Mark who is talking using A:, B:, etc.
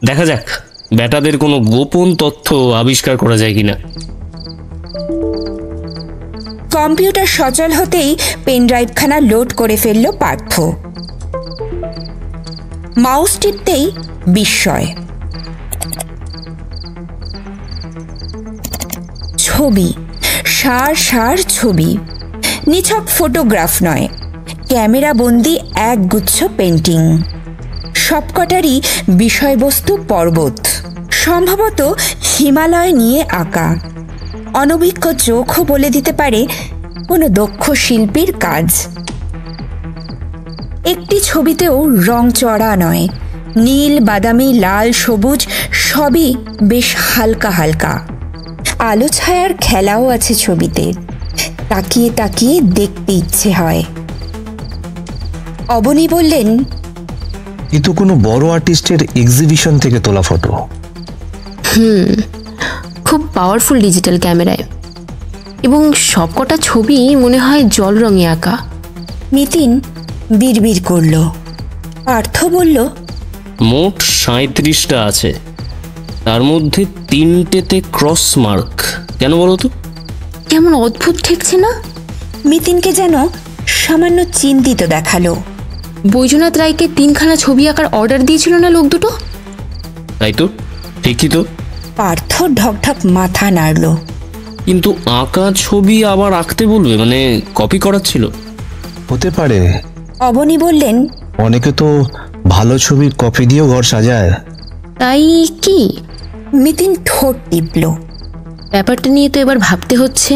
A: দেখা যাক ব্যাটাদের কোনো গোপন তথ্য আবিষ্কার করা যায় কিনা।
B: কম্পিউটার সচল হতেই পেনড্রাইভখানা লোড করে ফেলল পার্থ। মাউস টিপতেই বিস্ময়, ছবি, সার সার ছবি, নিছক ফটোগ্রাফ নয়, ক্যামেরা বন্দি একগুচ্ছ পেন্টিং। সবকটারই বিষয়বস্তু পর্বত, সম্ভবত হিমালয় নিয়ে আঁকা। অনভিজ্ঞ চোখও বলে দিতে পারে কোনো দক্ষ শিল্পীর কাজ। একটি ছবিতেও রং চড়া নয়, নীল, বাদামি, লাল, সবুজ সবই বেশ হালকা হালকা। আলো ছায়ার খেলাও আছে ছবিতে, তাকিয়ে তাকিয়ে দেখতে ইচ্ছে হয়। অবনী বললেন,
C: এ তো কোনো বড় আর্টিস্টের এক্সিবিশন থেকে তোলা ফটো।
D: খুব পাওয়ারফুল ডিজিটাল ক্যামেরায়, এবং সবকটা ছবি মনে হয় জল রঙে আঁকা।
B: নিতিন বিড়বিড় করল। পার্থ বলল,
A: মোট 37টা আছে, তার মধ্যে 3টেতে ক্রস মার্ক। কেন বলো তো?
D: কেমন অদ্ভুত ঠেকছে না?
B: নিতিনকে যেন সামান্য চিন্তিত দেখালো।
D: বৈজনাথ রায়কে 3খানা ছবি আঁকার অর্ডার দিয়েছিল না লোক দুটো?
A: তাই তো, ঠিকই তো।
B: পার্থ ঢকঢক মাথা নাড়ল।
A: কিন্তু আঁকা ছবি আবার আঁকতে বলবে, মানে কপি করাচ্ছিল?
C: হতে পারে।
B: অবনী বললেন,
C: অনেকে তো ভালো ছবির কপি দিয়েও ঘর সাজায়।
D: তাই কি?
B: নিতিন ঠোঁট টিপল।
D: ব্যাপারটা নিয়ে তো এবার ভাবতে হচ্ছে।